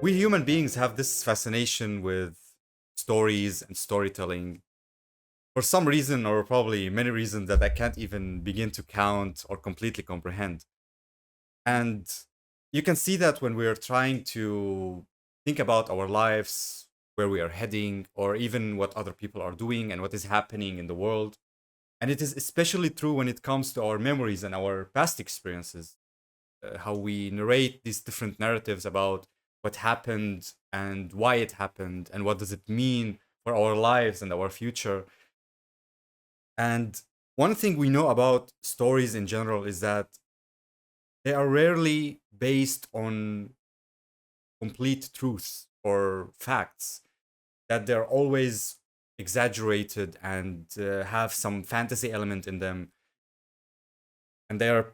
We human beings have this fascination with stories and storytelling for some reason, or probably many reasons that I can't even begin to count or completely comprehend. And you can see that when we're trying to think about our lives, where we are heading, or even what other people are doing and what is happening in the world. And it is especially true when it comes to our memories and our past experiences, how we narrate these different narratives about what happened and why it happened and what does it mean for our lives and our future. And one thing we know about stories in general is that they are rarely based on complete truths or facts, that they're always exaggerated and have some fantasy element in them. And they are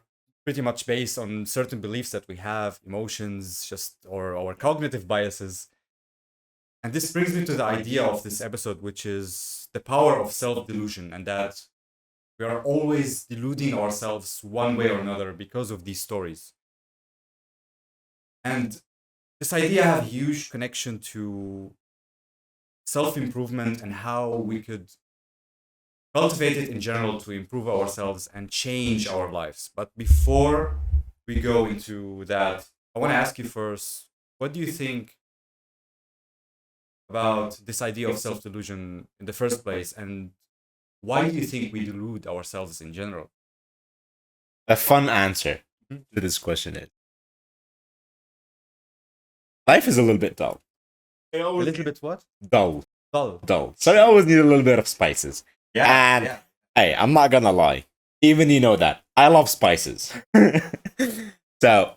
pretty much based on certain beliefs that we have, emotions, just or our cognitive biases. And this brings me to the idea of this episode, which is the power of self-delusion, and that we are always deluding ourselves one way or another because of these stories. And this idea have huge connection to self-improvement and how we could cultivate it in general to improve ourselves and change our lives. But before we go into that, I want to ask you first, what do you think about this idea of self-delusion in the first place, and why do you think we delude ourselves in general? A fun answer Mhm. to this question is life is a little bit dull. A little bit what? Dull. Dull. Dull. So I always need a little bit of spices. And yeah. hey, I'm not gonna lie. Even you know that. I love spices. So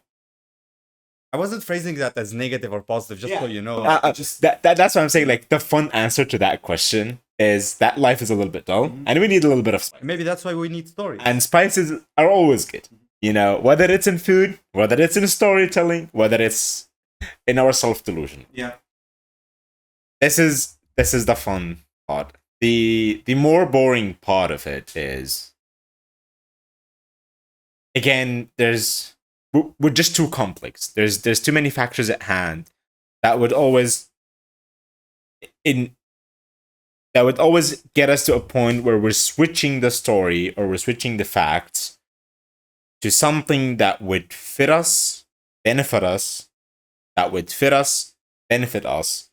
I wasn't phrasing that as negative or positive, just so you know. just that's what I'm saying. Like the fun answer to that question is that life is a little bit dull, and we need a little bit of spice. Maybe that's why we need stories. And spices are always good. You know, whether it's in food, whether it's in storytelling, whether it's in our self-delusion. Yeah. This is the fun part. The more boring part of it is, again, we're just too complex. There's too many factors at hand that would always in that would always get us to a point where we're switching the story or we're switching the facts to something that would fit us, benefit us, that would fit us, benefit us,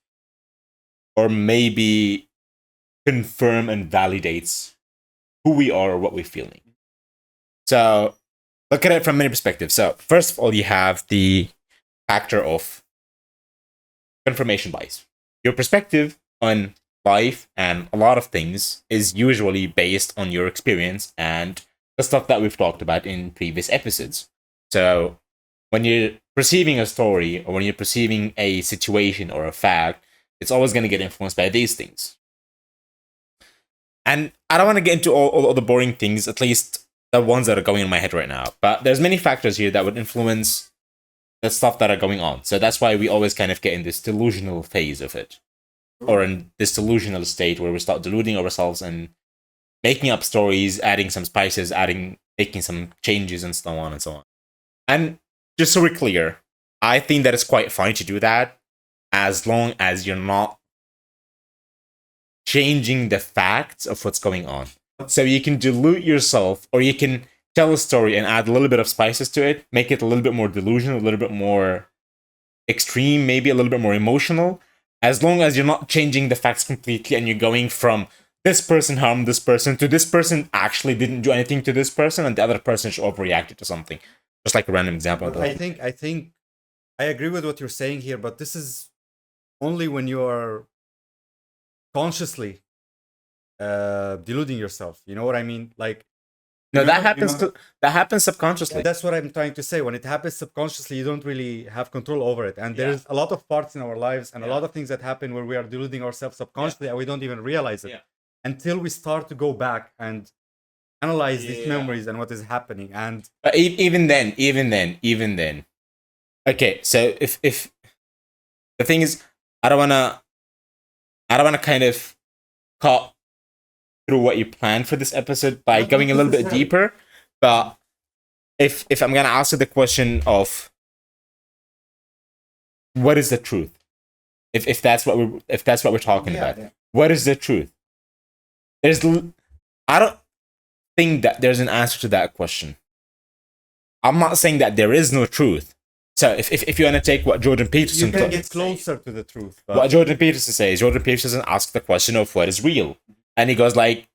or maybe confirm and validates who we are or what we're feeling. So look at it from many perspectives. So first of all, you have the factor of confirmation bias. Your perspective on life and a lot of things is usually based on your experience and the stuff that we've talked about in previous episodes. So when you're perceiving a story or when you're perceiving a situation or a fact, it's always going to get influenced by these things. And I don't want to get into all the boring things, at least the ones that are going in my head right now. But there's many factors here that would influence the stuff that are going on. So that's why we always kind of get in this delusional phase of it. Or in this delusional state where we start deluding ourselves and making up stories, adding some spices, making some changes and so on and so on. And just so we're clear, I think that it's quite fine to do that as long as you're not changing the facts of what's going on. So you can delude yourself, or you can tell a story and add a little bit of spices to it, make it a little bit more delusional, a little bit more extreme, maybe a little bit more emotional, as long as you're not changing the facts completely and you're going from this person harmed this person to this person actually didn't do anything to this person and the other person should overreacted to something. Just like a random example. I think I agree with what you're saying here, but this is only when you are consciously deluding yourself. You know what I mean? Like, no, that remember- happens subconsciously. that's what I'm trying to say. When it happens subconsciously, you don't really have control over it. And Yeah. there's a lot of parts in our lives and a Yeah. lot of things that happen where we are deluding ourselves subconsciously and we don't even realize it Yeah. until we start to go back and analyze these Yeah. memories and what is happening. And But even then. Okay, so if the thing is, I don't wanna kind of cut through what you planned for this episode by No, going a little bit necessarily. deeper. But if I'm gonna answer the question of what is the truth? If that's what we're talking about, what is the truth? I don't think that there's an answer to that question. I'm not saying that there is no truth. So if you want to take what Jordan Peterson, you can get closer to the truth. What Jordan Peterson says, Jordan Peterson asks the question of what is real, and he goes like,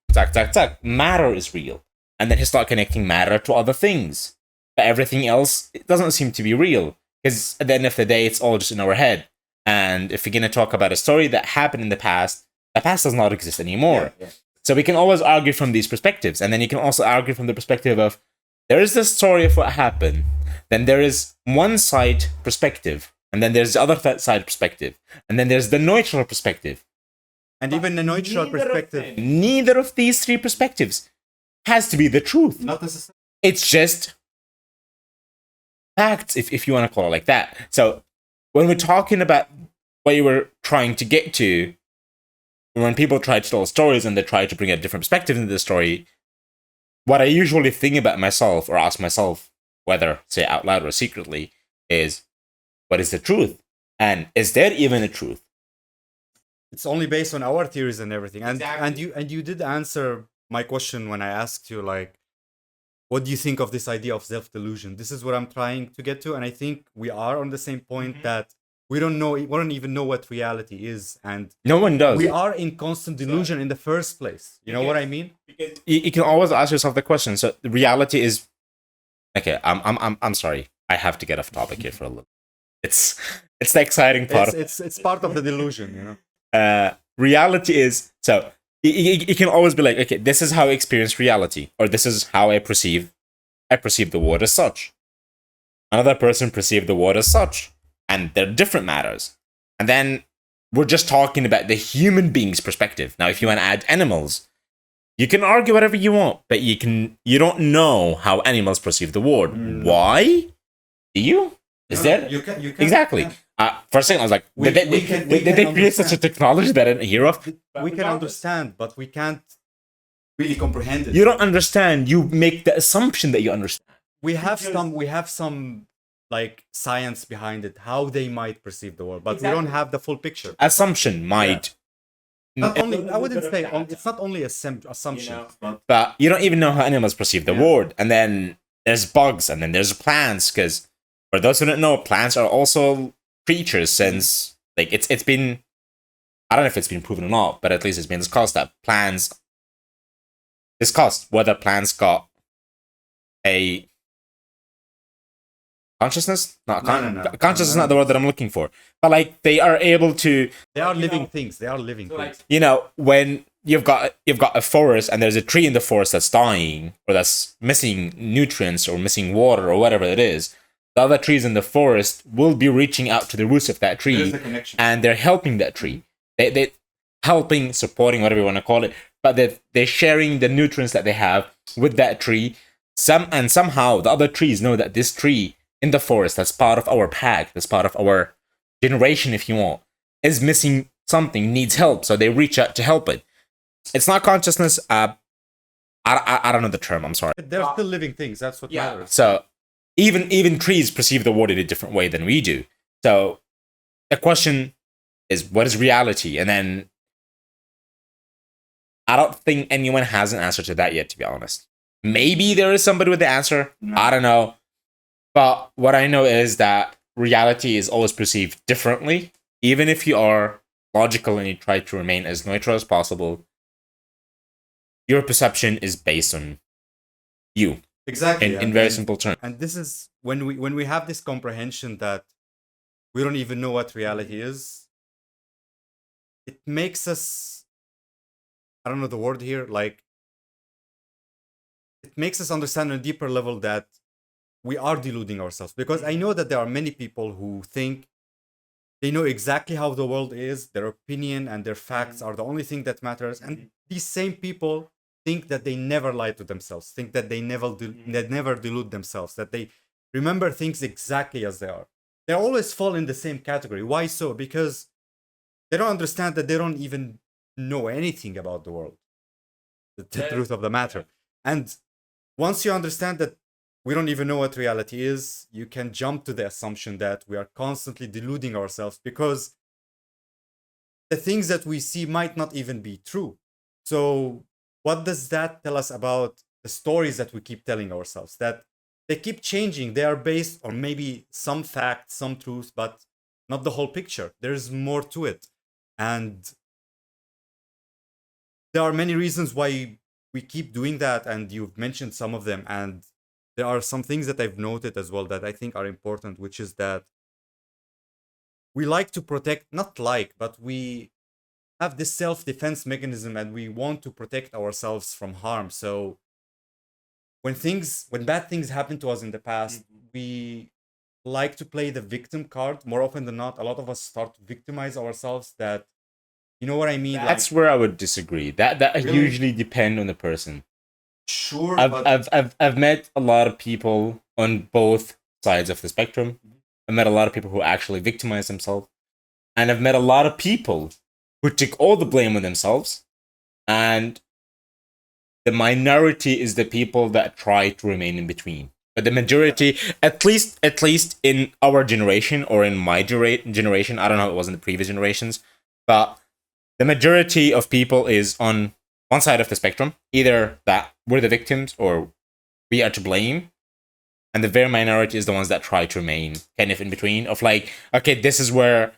matter is real, and then he starts connecting matter to other things, but everything else, it doesn't seem to be real, because at the end of the day, it's all just in our head. And if we're gonna talk about a story that happened in the past does not exist anymore. So we can always argue from these perspectives, and then you can also argue from the perspective of there is the story of what happened, then there is one side perspective, and then there's the other side perspective, and then there's the neutral perspective. And even the neutral perspective. Neither of these three perspectives has to be the truth. Not necessarily. It's just facts, if you want to call it like that. So when we're talking about what you were trying to get to, when people try to tell stories and they try to bring a different perspective into the story, what I usually think about myself or ask myself, whether say out loud or secretly, is what is the truth? And is there even a truth? It's only based on our theories and everything. And Exactly. and you did answer my question when I asked you, like, what do you think of this idea of self-delusion? This is what I'm trying to get to, and I think we are on the same point that we don't even know what reality is, and No one does. we are in constant delusion in the first place. You know what I mean? You can always ask yourself the question. So the reality is, okay. I'm sorry. I have to get off topic here for a little. It's the exciting part. It's part of the delusion, you know. Reality is, so you can always be like, okay, this is how I experience reality, or this is how I perceive the world as such. Another person perceived the world as such, and they're different matters. And then we're just talking about the human being's perspective. Now, if you want to add animals, you can argue whatever you want, but you don't know how animals perceive the world. Why? Do you? Is there? You can Exactly. yeah. For a second, I was like, We did can they create such a technology that I didn't hear of? We can understand, but we can't really comprehend it. You don't understand. You make the assumption that you understand. We have some like science behind it, how they might perceive the world, but we don't have the full picture. Assumption might. Not only, I wouldn't say it's not only assumption, But you don't even know how animals perceive the world. And then there's bugs, and then there's plants, because for those who don't know, plants are also creatures, since like it's been, I don't know if it's been proven or not, but at least it's been discussed that whether plants got a consciousness. No. Consciousness is not the word that I'm looking for, but like they are able to. They are living things. They are living things. You know, when you've got a forest and there's a tree in the forest that's dying or that's missing nutrients or missing water or whatever it is, the other trees in the forest will be reaching out to the roots of that tree, and they're helping that tree. They helping, supporting, whatever you want to call it, but they're sharing the nutrients that they have with that tree. Somehow the other trees know that this tree in the forest, that's part of our pack, that's part of our generation, if you want, is missing something, needs help, so they reach out to help it. It's not consciousness. I don't know the term. I'm sorry. They're still living things. That's what matters. So even trees perceive the world in a different way than we do. So the question is, what is reality? And then I don't think anyone has an answer to that yet, to be honest. Maybe there is somebody with the answer. No. I don't know. But what I know is that reality is always perceived differently. Even if you are logical and you try to remain as neutral as possible, your perception is based on you. Exactly. In very simple terms. And this is when we have this comprehension that we don't even know what reality is, it makes us, I don't know the word here, like, it makes us understand on a deeper level that we are deluding ourselves. Because I know that there are many people who think they know exactly how the world is, their opinion and their facts are the only thing that matters. And these same people think that they never lie to themselves, think that they never delude themselves, that they remember things exactly as they are. They always fall in the same category. Why so? Because they don't understand that they don't even know anything about the world, the truth of the matter. And once you understand that we don't even know what reality is, you can jump to the assumption that we are constantly deluding ourselves because the things that we see might not even be true. So, what does that tell us about the stories that we keep telling ourselves? That they keep changing. They are based on maybe some facts, some truth, but not the whole picture. There's more to it. And there are many reasons why we keep doing that. And you've mentioned some of them. And there are some things that I've noted as well that I think are important, which is that we like to protect, not like, but we have this self-defense mechanism and we want to protect ourselves from harm. So when bad things happen to us in the past, we like to play the victim card more often than not. A lot of us start to victimize ourselves. That, you know what I mean? That's where I would disagree. That Really? usually depend on the person. Sure, I've met a lot of people on both sides of the spectrum. I've met a lot of people who actually victimize themselves, and I've met a lot of people who took all the blame on themselves. And the minority is the people that try to remain in between. But the majority, at least in our generation or in my generation, I don't know how it was in the previous generations, but the majority of people is on one side of the spectrum, either that we're the victims or we are to blame, and the very minority is the ones that try to remain kind of in between, of like, okay, this is where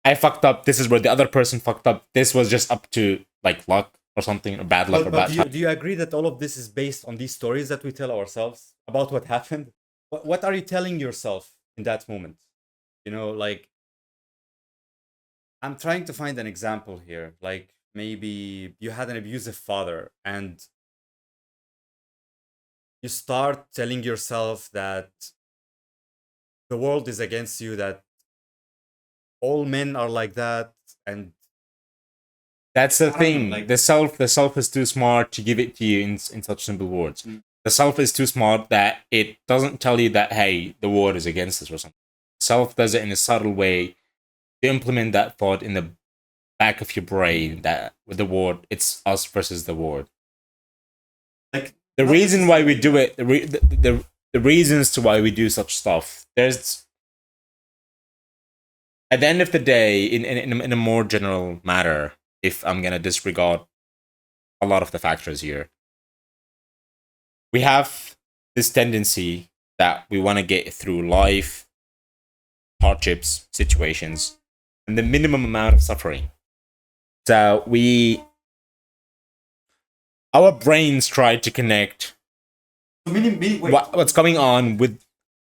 I fucked up, this is where the other person fucked up, this was just up to like luck or something, or bad luck, or bad do you agree that all of this is based on these stories that we tell ourselves about what happened? What are you telling yourself in that moment? You know, like, I'm trying to find an example here. Like, maybe you had an abusive father and you start telling yourself that the world is against you, that all men are like that, and That's the I don't know, thing. like, The self is too smart to give it to you in such simple words. The self is too smart that it doesn't tell you that, hey, the world is against us or something. Self does it in a subtle way to implement that thought in the back of your brain that with the word, it's us versus the world. like The not reason why we do necessarily. it, the reasons to why we do such stuff, there's, at the end of the day, in a more general matter, if I'm gonna disregard a lot of the factors here, we have this tendency that we want to get through life, hardships, situations, and the minimum amount of suffering. So our brains try to connect what's going on with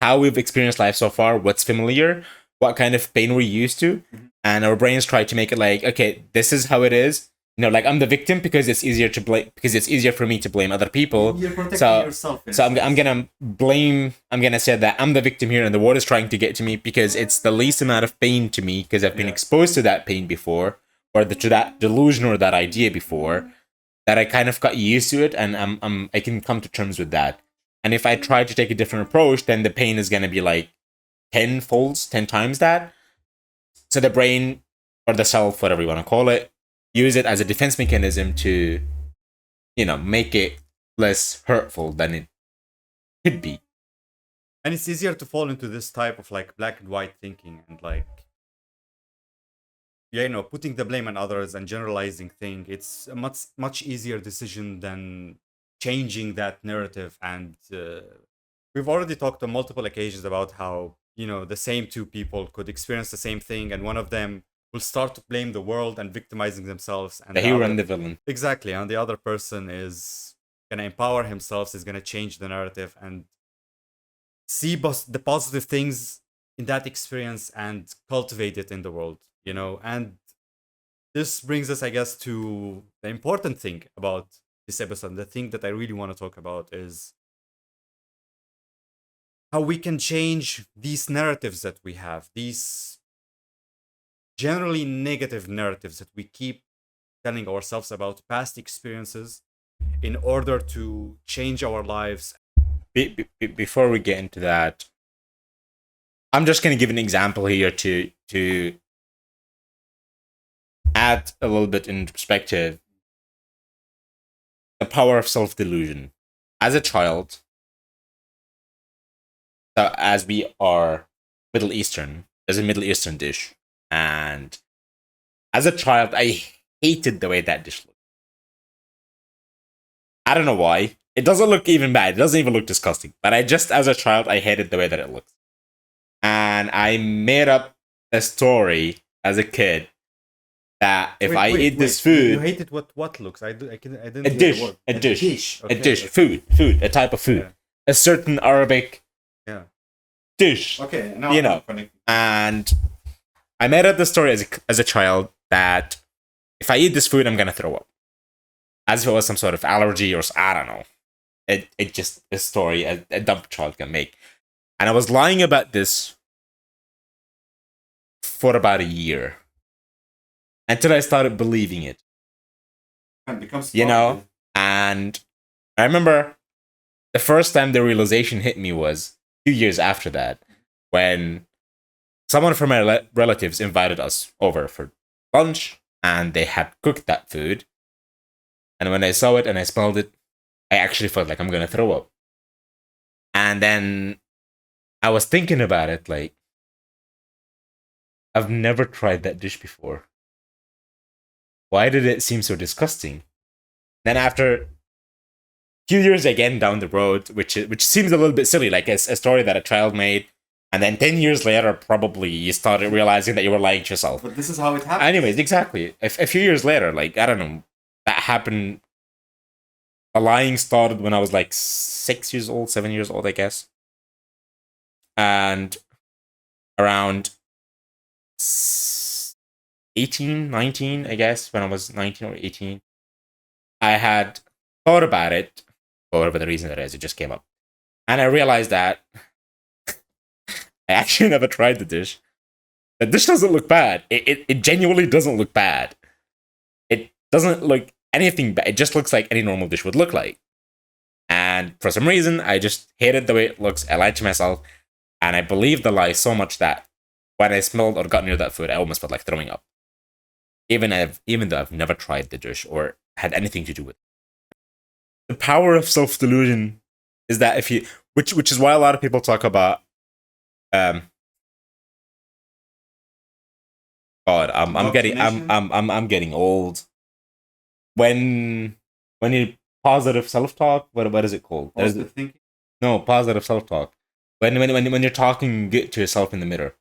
how we've experienced life so far, what's familiar, what kind of pain we're used to, and our brains try to make it like, okay, this is how it is. You know, like I'm the victim because it's easier to blame, because it's easier for me to blame other people. You're protecting So, yourself. I'm gonna blame. I'm gonna say that I'm the victim here, and the world is trying to get to me because it's the least amount of pain to me because I've been exposed to that pain before, or to that delusion or that idea before, that I kind of got used to it, and I can come to terms with that. And if I try to take a different approach, then the pain is gonna be like 10 folds, 10 times that. So the brain or the self, whatever you want to call it, use it as a defense mechanism to, make it less hurtful than it could be. And it's easier to fall into this type of like black and white thinking and like, yeah, putting the blame on others and generalizing thing. It's a much easier decision than changing that narrative. And we've already talked on multiple occasions about how, the same two people could experience the same thing, and one of them will start to blame the world and victimizing themselves, and The hero and the villain. exactly, and the other person is gonna empower himself, is gonna change the narrative and see the positive things in that experience and cultivate it in the world, and this brings us, I guess, to the important thing about this episode. The thing that I really want to talk about is how we can change these narratives that we have, these generally negative narratives that we keep telling ourselves about past experiences in order to change our lives. Before we get into that, I'm just going to give an example here to add a little bit in perspective the power of self-delusion. As a child, So as we are Middle Eastern, there's a Middle Eastern dish, and as a child, I hated the way that dish looked. I don't know why. It doesn't look even bad. It doesn't even look disgusting. But I just, as a child, I hated the way that it looks. And I made up a story as a kid that if I eat this You food, hated what looks? I a didn't get the dish, word. a dish, a Okay, dish, okay. food, a type of food, Yeah. a certain Arabic Yeah. dish, Okay. Now you I'm know. connecting. And I made up the story as a child that if I eat this food, I'm gonna throw up, as if it was some sort of allergy or I don't know. It just a story a dumb child can make. And I was lying about this for about a year until I started believing it. And becomes You know, and I remember the first time the realization hit me was a few years after that, when someone from my relatives invited us over for lunch, and they had cooked that food. And when I saw it and I smelled it, I actually felt like I'm gonna throw up. And then I was thinking about it, like, I've never tried that dish before. Why did it seem so disgusting? Then after a few years again down the road, which seems a little bit silly, like a story that a child made, and then 10 years later, probably you started realizing that you were lying to yourself. But this is how it happens. Anyways, exactly. A few years later, like I don't know, that happened. A lying started when I was like 6 years old, 7 years old, I guess, and around 18, 19, I guess, when I was 19 or 18, I had thought about it, for whatever the reason that is, it just came up. And I realized that I actually never tried the dish. The dish doesn't look bad. It genuinely doesn't look bad. It doesn't look anything bad. It just looks like any normal dish would look like. And for some reason, I just hated the way it looks. I lied to myself. And I believed the lie so much that when I smelled or got near that food, I almost felt like throwing up. Even though I've never tried the dish or had anything to do with it. The power of self-delusion is that if you, which is why a lot of people talk about, um, God, I'm getting old. When you positive self-talk, what is it called? Positive thinking. No, positive self-talk. When you're talking to yourself in the mirror.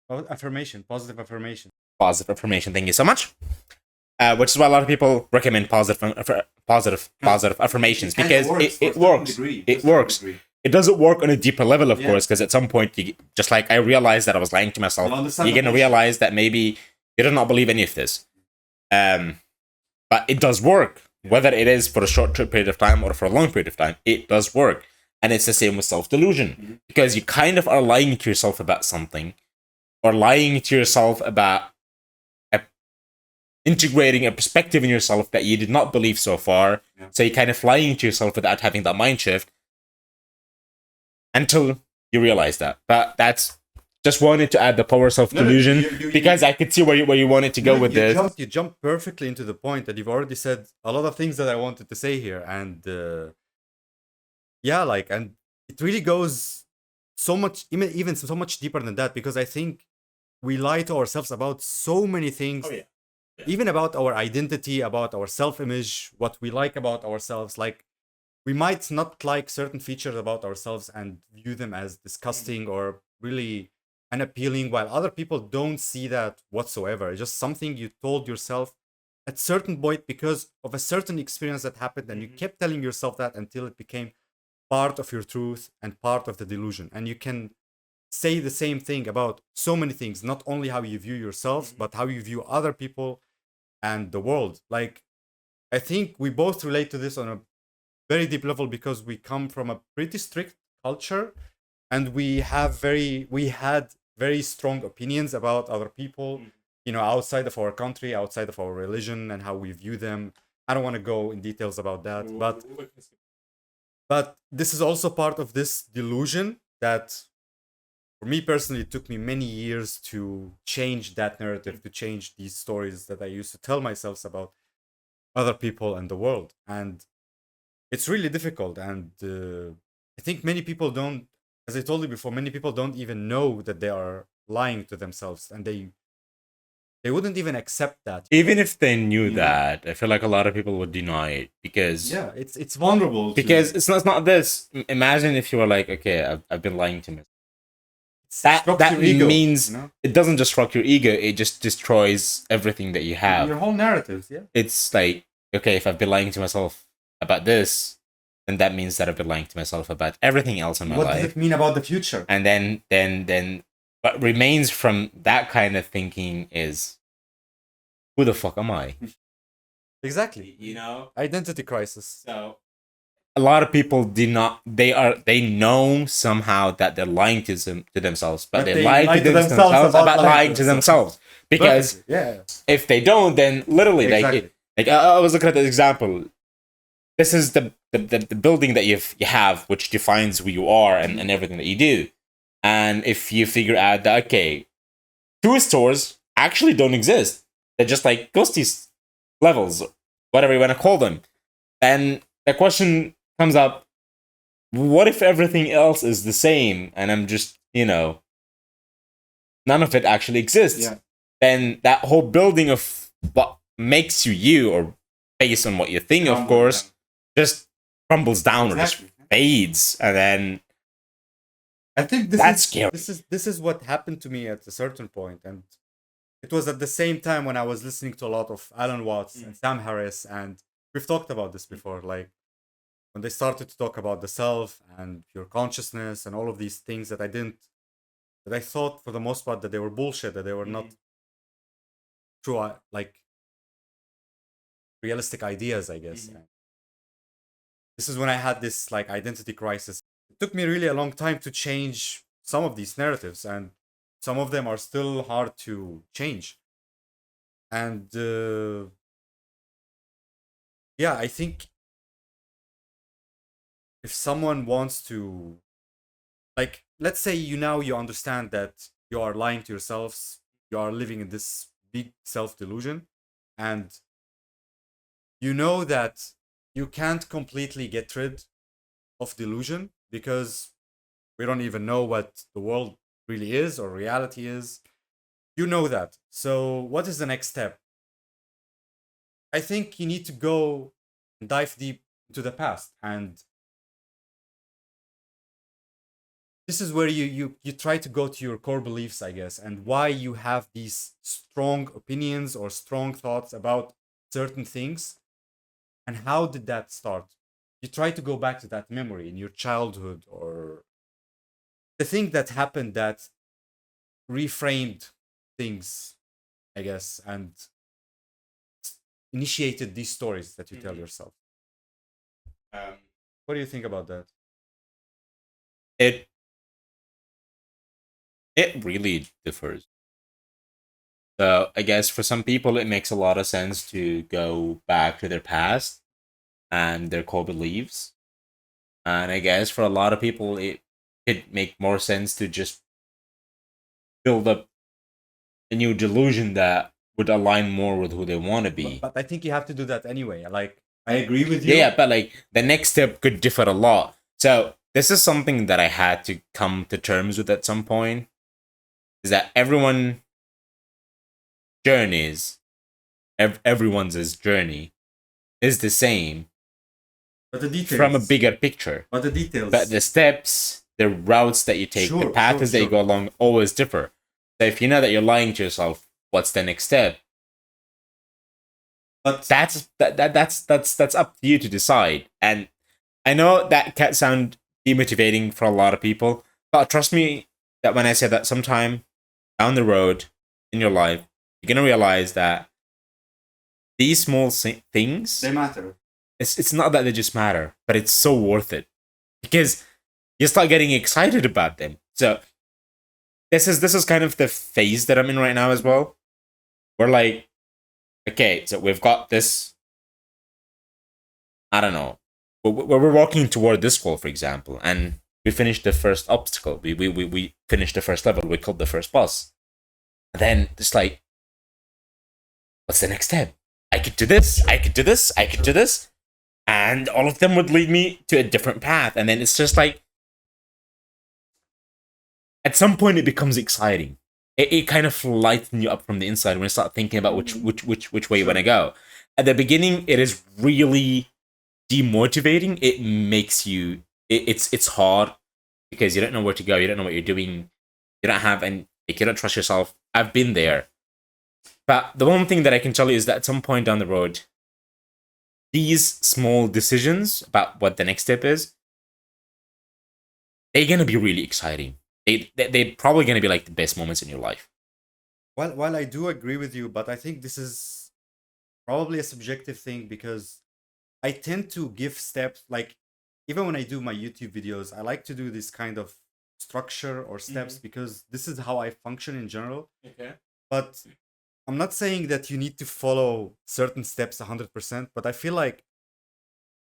Affirmation. Positive affirmation. Positive affirmation. Thank you so much. Which is why a lot of people recommend positive affirmations, because it works. It works. It doesn't work on a deeper level, of course, because at some point, just like I realized that I was lying to myself, you're gonna realize that maybe you do not believe any of this. But it does work, whether it is for a short period of time or for a long period of time. It does work, and it's the same with self-delusion, because you kind of are lying to yourself about something, or lying to yourself about integrating a perspective in yourself that you did not believe so far. Yeah. So you're kind of lying to yourself without having that mind shift until you realize that. But that's just wanted to add the power of self-delusion, because I could see where you wanted to go with this. You jumped perfectly into the point that you've already said a lot of things that I wanted to say here. And yeah, like, and it really goes so much, even so much deeper than that, because I think we lie to ourselves about so many things. Oh, yeah. Yeah. Even about our identity, about our self-image, what we like about ourselves. Like, we might not like certain features about ourselves and view them as disgusting or really unappealing, while other people don't see that whatsoever. It's just something you told yourself at certain point because of a certain experience that happened, and you kept telling yourself that until it became part of your truth and part of the delusion. And you can say the same thing about so many things, not only how you view yourselves, but how you view other people and the world. Like, I think we both relate to this on a very deep level because we come from a pretty strict culture, and we had very strong opinions about other people, outside of our country, outside of our religion, and how we view them. I don't want to go in details about that, but this is also part of this delusion that, for me personally, it took me many years to change that narrative, to change these stories that I used to tell myself about other people and the world. And it's really difficult. And I think many people don't, as I told you before, many people don't even know that they are lying to themselves, and they wouldn't even accept that. Even if they knew You know? that, I feel like a lot of people would deny it because Yeah, it's vulnerable. because it's not this. Imagine if you were like, okay, I've been lying to myself. That your ego, means you know? it doesn't destruct your ego, it just destroys everything that you have. Your whole narratives, yeah. It's like, okay, if I've been lying to myself about this, then that means that I've been lying to myself about everything else in my What life. does it mean about the future? And then what remains from that kind of thinking is, who the fuck am I? Exactly. You know? Identity crisis. So a lot of people they know somehow that they're lying to themselves, but they lie to themselves about lying to themselves. Because Perfect. Yeah. if they don't, then literally Exactly. I was looking at this example. This is the building that you have, which defines who you are and everything that you do. And if you figure out that, okay, two stores actually don't exist, they're just like ghosty levels, whatever you want to call them, then the question comes up, what if everything else is the same and I'm just, none of it actually exists? Yeah. Then that whole building of what makes you, or based on what you think, of course, just crumbles down or just fades. And then I think that's scary. This is what happened to me at a certain point, and it was at the same time when I was listening to a lot of Alan Watts and Sam Harris, and we've talked about this before, like when they started to talk about the self and pure consciousness and all of these things that I thought for the most part that they were bullshit, that they were not true, like realistic ideas, I guess. This is when I had this like identity crisis. It took me really a long time to change some of these narratives, and some of them are still hard to change. And yeah, I think if someone wants to, like, let's say you understand that you are lying to yourselves, you are living in this big self-delusion, and you know that you can't completely get rid of delusion because we don't even know what the world really is or reality is. You know that. So what is the next step? I think you need to go and dive deep into the past, and this is where you try to go to your core beliefs, I guess, and why you have these strong opinions or strong thoughts about certain things, and how did that start. You try to go back to that memory in your childhood, or the thing that happened that reframed things, I guess, and initiated these stories that you tell yourself. What do you think about that? It really differs. So I guess for some people it makes a lot of sense to go back to their past and their core beliefs. And I guess for a lot of people it could make more sense to just build up a new delusion that would align more with who they want to be. But I think you have to do that anyway. Like, I agree with you. Yeah, but like the next step could differ a lot. So this is something that I had to come to terms with at some point. Is that everyone's journey is the same, but the details from a bigger picture. But the details. But the steps, the routes that you take, the paths that you go along always differ. So if you know that you're lying to yourself, what's the next step? But that's up to you to decide. And I know that can sound demotivating for a lot of people, but trust me that when I say that sometime down the road in your life, you're gonna realize that these small things, they matter. It's not that they just matter, but it's so worth it because you start getting excited about them. So this is kind of the phase that I'm in right now as well. We're like, okay, so we've got this. I don't know. We're walking toward this goal, for example, and we finished the first obstacle. We finished the first level. We killed the first boss. And then it's like, what's the next step? I could do this. I could do this. I could do this. And all of them would lead me to a different path. And then it's just like at some point it becomes exciting. It kind of lightens you up from the inside when you start thinking about which way you want to go. At the beginning, it is really demotivating. It makes you it's hard because you don't know where to go. You don't know what you're doing. You don't have and like, you don't trust yourself. I've been there. But the one thing that I can tell you is that at some point down the road, these small decisions about what the next step is, they're gonna be really exciting. They're probably gonna be like the best moments in your life. Well, while I do agree with you, but I think this is probably a subjective thing because I tend to give steps like even when I do my YouTube videos, I like to do this kind of structure or steps because this is how I function in general. Okay. But I'm not saying that you need to follow certain steps 100%, but I feel like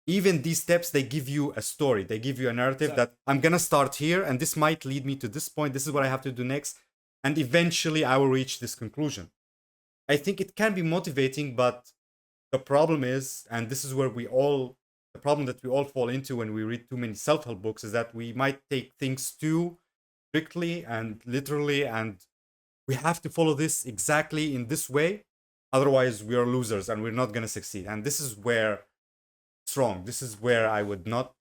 even these steps, they give you a story, they give you a narrative that I'm gonna start here and this might lead me to this point, this is what I have to do next, and eventually I will reach this conclusion. I think it can be motivating, but the problem is, and this is where the problem that we all fall into when we read too many self-help books is that we might take things too strictly and literally, and we have to follow this exactly in this way. Otherwise, we are losers and we're not going to succeed. And this is where it's wrong. This is where I would not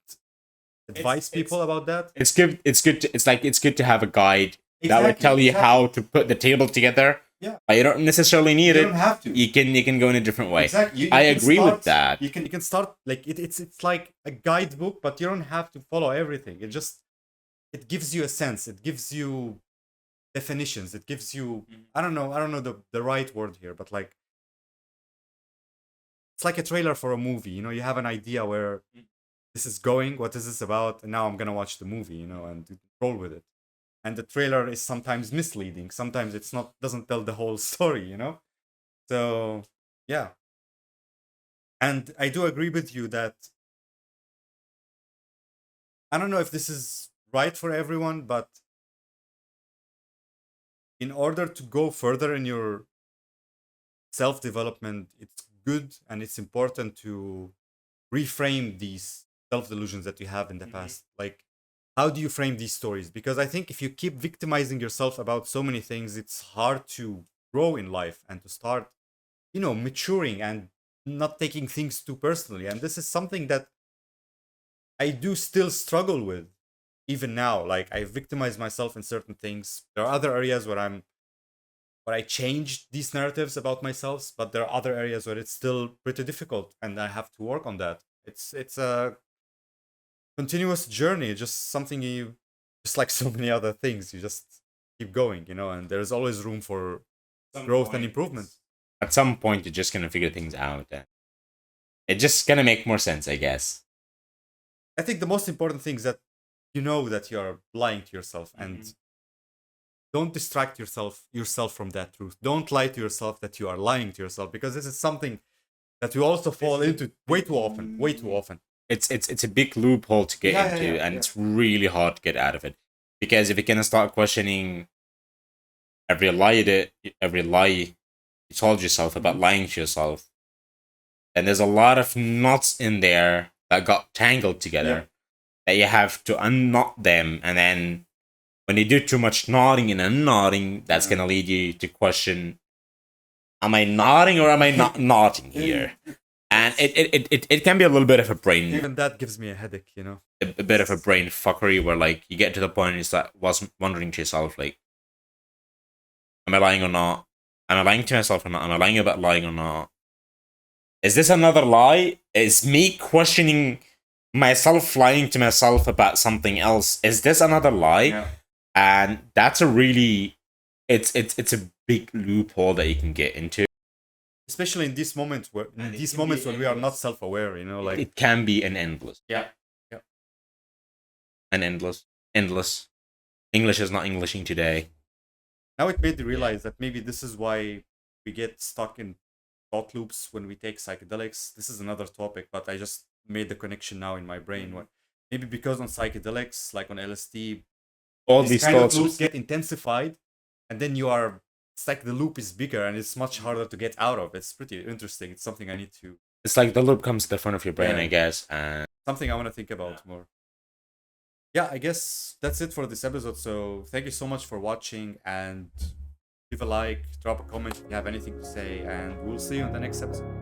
advise people about that. It's good. It's good. It's good to have a guide that would tell you how to put the table together. Yeah. But you don't necessarily need it. You don't have to. You can go in a different way. Exactly. I agree with that. You can start like it's like a guidebook, but you don't have to follow everything. It gives you a sense. It gives you definitions. It gives you I don't know the right word here, but like it's like a trailer for a movie. You know, you have an idea where this is going, what is this about, and now I'm gonna watch the movie, you know, and roll with it. And the trailer is sometimes misleading. Sometimes it's not doesn't tell the whole story, you know? So yeah. And I do agree with you that I don't know if this is right for everyone, but in order to go further in your self-development, it's good and it's important to reframe these self-delusions that you have in the past. Like, how do you frame these stories? Because I think if you keep victimizing yourself about so many things, it's hard to grow in life and to start, you know, maturing and not taking things too personally. And this is something that I do still struggle with even now. Like, I victimize myself in certain things. There are other areas where I changed these narratives about myself, but there are other areas where it's still pretty difficult and I have to work on that. It's a continuous journey, just something you just like so many other things, you just keep going, you know, and there's always room for growth and improvement. At some point, you're just gonna figure things out. It's just gonna make more sense, I guess. I think the most important thing is that you know that you're lying to yourself and don't distract yourself from that truth. Don't lie to yourself that you are lying to yourself, because this is something that we also fall into way too often. Way too often. It's a big loophole to get into, and it's really hard to get out of it. Because if you're gonna start questioning every lie you told yourself about lying to yourself, then there's a lot of knots in there that got tangled together that you have to unknot them, and then when you do too much knotting and unknotting, that's gonna lead you to question: am I nodding or am I not nodding here? And it can be a little bit of a brain. Even that gives me a headache, you know. A bit of a brain fuckery where like you get to the point and you start wondering to yourself like, am I lying or not? Am I lying to myself or not? Am I lying about lying or not? Is this another lie? Is me questioning myself lying to myself about something else? Is this another lie? Yeah. And that's a really it's a big loophole that you can get into. Especially in these moments where when we are not self-aware, you know, like it can be an endless. Yeah. An endless. English is not Englishing today. Now it made me realize that maybe this is why we get stuck in thought loops when we take psychedelics. This is another topic, but I just made the connection now in my brain. Maybe because on psychedelics, like on LSD, all these kind thoughts of loops get intensified, and then it's like the loop is bigger and it's much harder to get out of. It's pretty interesting. It's something I need to. It's like the loop comes to the front of your brain, I guess, and something I want to think about more. yeah, I guess that's it for this episode. So thank you so much for watching, and leave a like, drop a comment if you have anything to say, and we'll see you in the next episode.